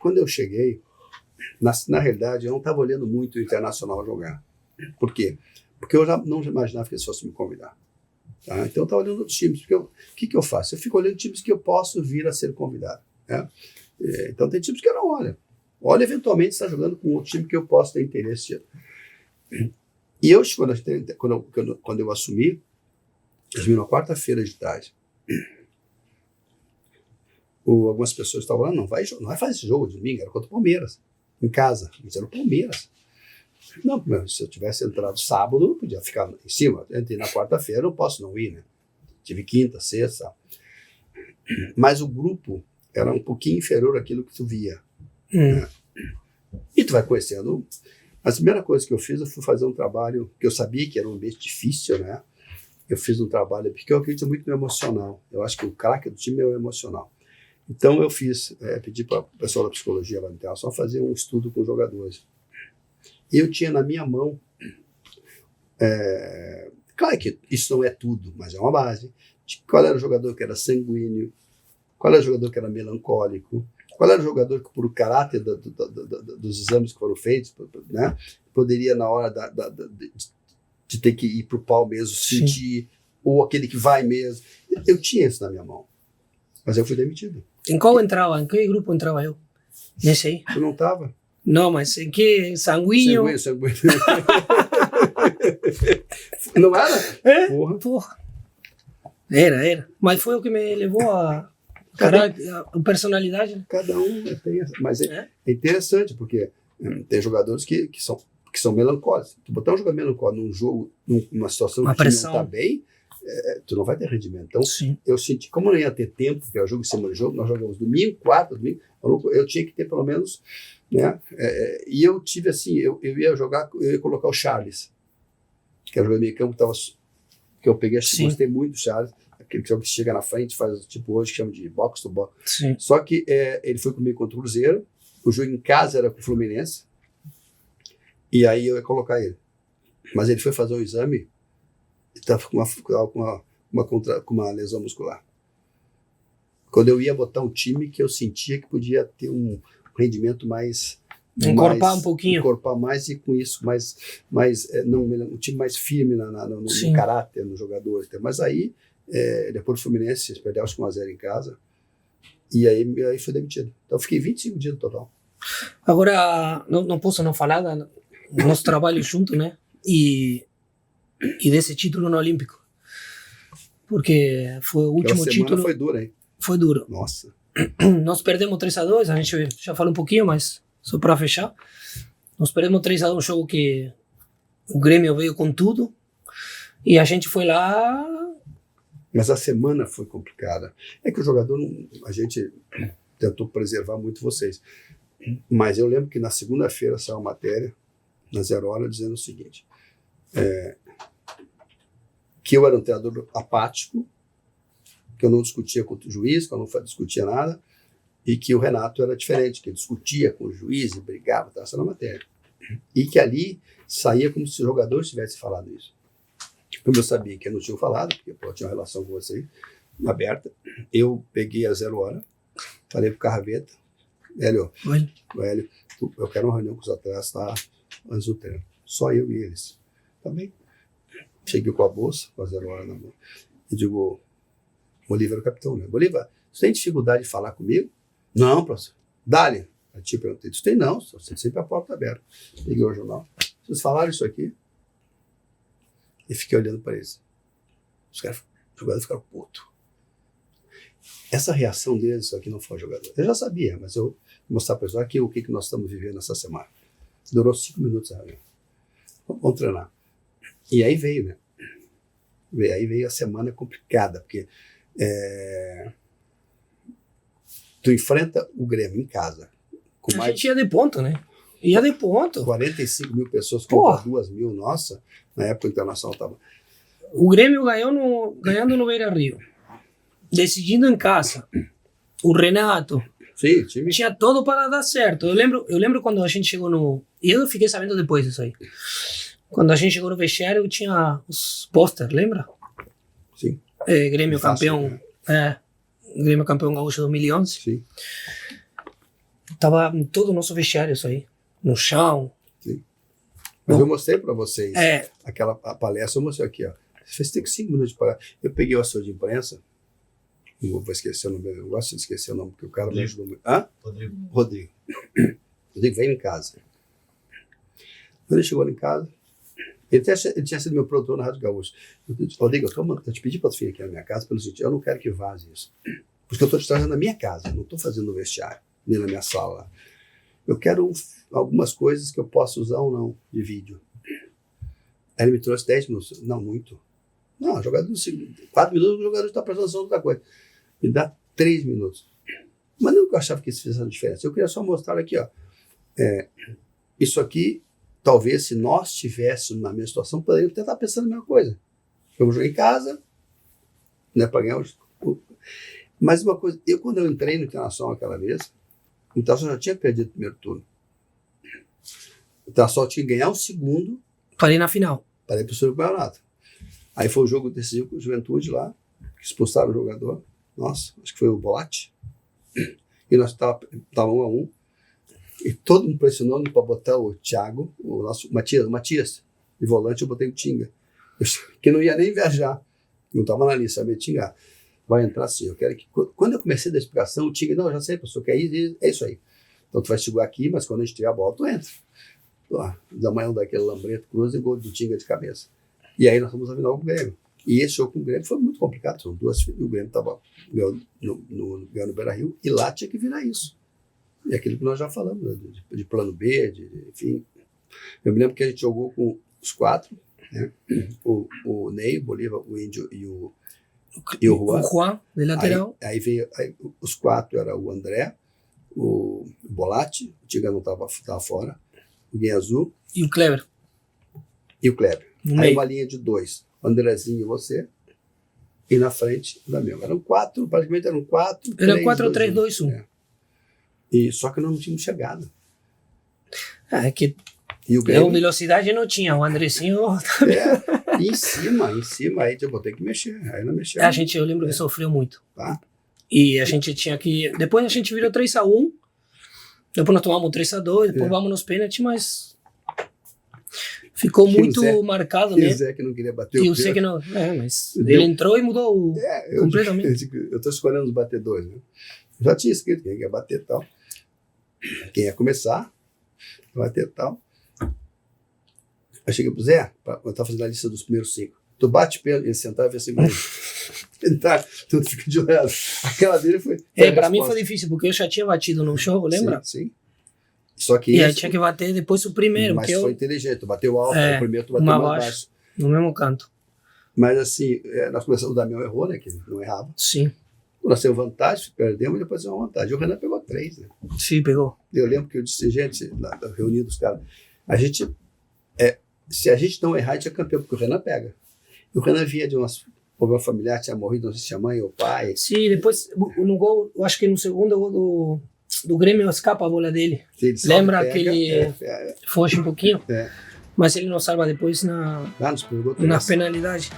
quando eu cheguei, na realidade, eu não estava olhando muito o Internacional jogar. Por quê? Porque eu já não imaginava que eles fossem me convidar. Tá? Então eu estava olhando outros times. Porque o que eu faço? Eu fico olhando times que eu posso vir a ser convidado. Né? Então tem times que eu não olho. Olha, eventualmente está jogando com outro time que eu posso ter interesse. E eu, quando eu assumi, na quarta-feira de tarde, algumas pessoas estavam falando, não vai fazer esse jogo de domingo, era contra o Palmeiras, em casa. Mas era o Palmeiras. Não, se eu tivesse entrado sábado, eu podia ficar em cima. Eu entrei na quarta-feira, não posso não ir, né? Tive quinta, sexta. Mas o grupo era um pouquinho inferior àquilo que tu via. Né? E tu vai conhecendo. A primeira coisa que eu fiz, eu fui fazer um trabalho que eu sabia que era um ambiente difícil, né? Eu fiz um trabalho, porque eu acredito muito no emocional. Eu acho que o craque do time é o emocional. Então eu pedi para o pessoal da psicologia lá no Internacional fazer um estudo com os jogadores. E eu tinha na minha mão, claro que isso não é tudo, mas é uma base, de qual era o jogador que era sanguíneo, qual era o jogador que era melancólico, qual era o jogador que, por caráter dos exames que foram feitos, né, poderia, na hora de ter que ir para o pau mesmo, sentir, ou aquele que vai mesmo. Eu tinha isso na minha mão, mas eu fui demitido. Em qual entrava? Em que grupo entrava eu? Nesse aí? Tu não estava? Não, mas em que? Sanguíneo? Sanguíneo. Não era? Porra. Era. Mas foi o que me levou a personalidade. Né? Cada um tem essa. Mas é interessante, porque tem jogadores que são melancólicos. Tu botar um jogador melancólico num jogo, numa situação que o time não está bem, tu não vai ter rendimento. Então, eu senti, como não ia ter tempo, porque é o jogo em cima do jogo, nós jogamos domingo, quarta, domingo, eu tinha que ter pelo menos, né? E eu tive assim, eu ia colocar o Charles, que era o meio campo que eu peguei, acho que gostei muito do Charles, aquele jogo que chega na frente, faz tipo hoje, que chama de box to box. Sim. Só que ele foi comigo contra o Cruzeiro, o jogo em casa era com o Fluminense, e aí eu ia colocar ele. Mas ele foi fazer o exame e estava com uma lesão muscular. Quando eu ia botar um time que eu sentia que podia ter um rendimento mais... Encorpar um pouquinho. Encorpar mais e com isso, um time mais firme no caráter, no jogador. Mas aí, depois do Fluminense, perdeu acho que 1-0 em casa, e aí foi demitido. Então eu fiquei 25 dias no total. Agora, não posso não falar do nosso trabalho junto, né? E desse título no Olímpico. Porque foi o último título. Foi duro, hein? Foi duro. Nossa. Nós perdemos 3-2, a gente já falou um pouquinho, mas só para fechar. Nós perdemos 3-2, um jogo que o Grêmio veio com tudo e a gente foi lá. Mas a semana foi complicada. É que o jogador, a gente tentou preservar muito vocês. Mas eu lembro que na segunda-feira saiu uma matéria, na 0 Hora, dizendo o seguinte, que eu era um treinador apático, que eu não discutia com o juiz, que eu não discutia nada, e que o Renato era diferente, que ele discutia com o juiz e brigava, estava sendo matéria. E que ali saía como se o jogador tivesse falado isso. Como eu sabia que eu não tinha falado, porque eu tinha uma relação com você aberta, eu peguei a 0 Hora, falei pro Carraveta, Hélio, eu quero uma reunião com os atletas tá, antes do treino. Só eu e eles. Tá bem? Cheguei com a bolsa, com a 0 Hora na mão, e digo, Bolívar é o capitão, né? Bolívar, você tem dificuldade de falar comigo? Não, professor. Dá-lhe. Eu te perguntei, tu tem? Não, você sempre a porta aberta. Peguei o jornal. Vocês falaram isso aqui? E fiquei olhando para eles. Os jogadores ficaram putos. Essa reação deles, isso aqui não foi jogador. Eu já sabia, mas eu vou mostrar para eles aqui o que nós estamos vivendo essa semana. Durou 5 minutos a reunião. Vamos treinar. E aí veio, né? Aí veio a semana complicada, porque tu enfrenta o Grêmio em casa. A gente ia de ponto, né? Ia de ponto. 45 mil pessoas contra 2 mil, nossa. Na época o Internacional estava... O Grêmio ganhando no Beira-Rio. Decidindo em casa. O Renato. Sim, o time... Tinha todo para dar certo. Eu lembro quando a gente chegou no... E eu fiquei sabendo depois disso aí. Quando a gente chegou no vestiário, tinha os pôster, lembra? Sim. Grêmio campeão... Grêmio campeão gaúcho 2011. Sim. Tava em todo o nosso vestiário isso aí. No chão. Mas eu mostrei para vocês É. a palestra, eu mostrei aqui, ó. Vocês têm 5 minutos de palestra. Eu peguei o assessor de imprensa, não vou esquecer o nome, eu gosto de esquecer o nome, porque o cara me ajudou muito. Hã? Rodrigo. Rodrigo veio em casa. Quando ele chegou lá em casa, ele tinha sido meu produtor na Rádio Gaúcho. Eu disse, Rodrigo, eu te pedi para tu vir aqui na minha casa pelo seguinte, eu não quero que vaze isso. Porque eu estou te trazendo na minha casa, não estou fazendo no vestiário, nem na minha sala. Eu quero algumas coisas que eu possa usar ou não de vídeo. Aí ele me trouxe 10 minutos. Não, muito. Não, jogador, 4 minutos, o jogador está prestando atenção em outra coisa. Me dá 3 minutos. Mas não que eu achava que isso fizesse diferença. Eu queria só mostrar aqui, ó. Isso aqui, talvez, se nós estivéssemos na mesma situação, poderíamos tentar pensando a mesma coisa. Eu joguei em casa, né, para ganhar Mas uma coisa, quando eu entrei no Internacional aquela vez, o Internacional já tinha perdido o primeiro turno. O Internacional tinha que ganhar o segundo Parei na final. para ir para o segundo campeonato. Aí foi o jogo decisivo com o Juventude lá, que expulsaram o jogador. Nossa, acho que foi o Bolatti. E nós estávamos 1-1. E todo mundo pressionando para botar o Thiago, o nosso Matias, de volante, eu botei o Tinga. Que não ia nem viajar. Não estava na lista, sabia Tinga. Vai entrar assim. Eu quero que. Quando eu comecei da explicação, o Tinga, não, já sei, professor, que é isso aí. Então tu vai segurar aqui, mas quando a gente tiver a bola, tu entra. Da manhã daquele Lambreto Cruz e gol do Tinga de cabeça. E aí nós fomos a final com o Grêmio. E esse jogo com o Grêmio foi muito complicado. São duas finais. O Grêmio estava ganhando no Beira-Rio e lá tinha que virar isso. E aquilo que nós já falamos, né, de plano B, enfim. Eu me lembro que a gente jogou com os 4, né? O Ney, o Bolívar, o Índio e o Juan. O Juan, de lateral. Aí veio os 4, era o André, o Bolatti, o Tiga não estava fora, o Guinha Azul. E o Kleber. E o Kleber. No Aí meio. uma linha de 2, Andrezinho e você. E na frente, o Damião. Eram 4, praticamente eram 4. Era 4-3-2-1. É. E só que nós não tínhamos chegado. É que E o eu Grêmio, velocidade não tinha. O Andressinho. em cima, aí eu vou ter que mexer. Aí não mexeu. Eu lembro que sofreu muito. Tá? E a gente tinha que. Depois a gente virou 3-1. Depois nós tomamos 3-2. Depois vamos nos pênaltis, mas. Ficou E o muito Zé? marcado, E né? o Zé que não queria bater E o o Zé pênalti. que não. Mas Deu. ele entrou e mudou completamente. Eu estou escolhendo os batedores. Né? Eu já tinha escrito quem ia bater e tal. Quem ia começar, bater e tal. Eu cheguei pro Zé, eu estava fazendo a lista dos primeiros 5. Tu bate pênalti, ele sentava e fez assim, tentar, tudo fica de olhado. Aquela dele foi. Pra mim foi difícil, porque eu já tinha batido no jogo, lembra? Sim. Só que E aí tinha que bater depois o primeiro, mas que foi eu. inteligente, tu bateu alto, aí o primeiro tu bateu uma mais baixo. baixo. No mesmo canto. Mas assim, nós começamos, o Damião errou, né, que não errava. Sim. Nós temos vantagem, perdemos e depois tivemos uma vantagem. O Renan pegou 3, né? Sim, pegou. Eu lembro que eu disse, gente, reunindo os caras, se a gente não errar, a gente é campeão, porque o Renan pega. E o Renan vinha de um problema familiar, tinha morrido, não sei se a mãe ou o pai. Sim, depois no gol, eu acho que no segundo gol do Grêmio escapa a bola dele. Ele só Lembra pega, que ele foge um pouquinho? É. Mas ele não salva depois nos pegou na 3. penalidade.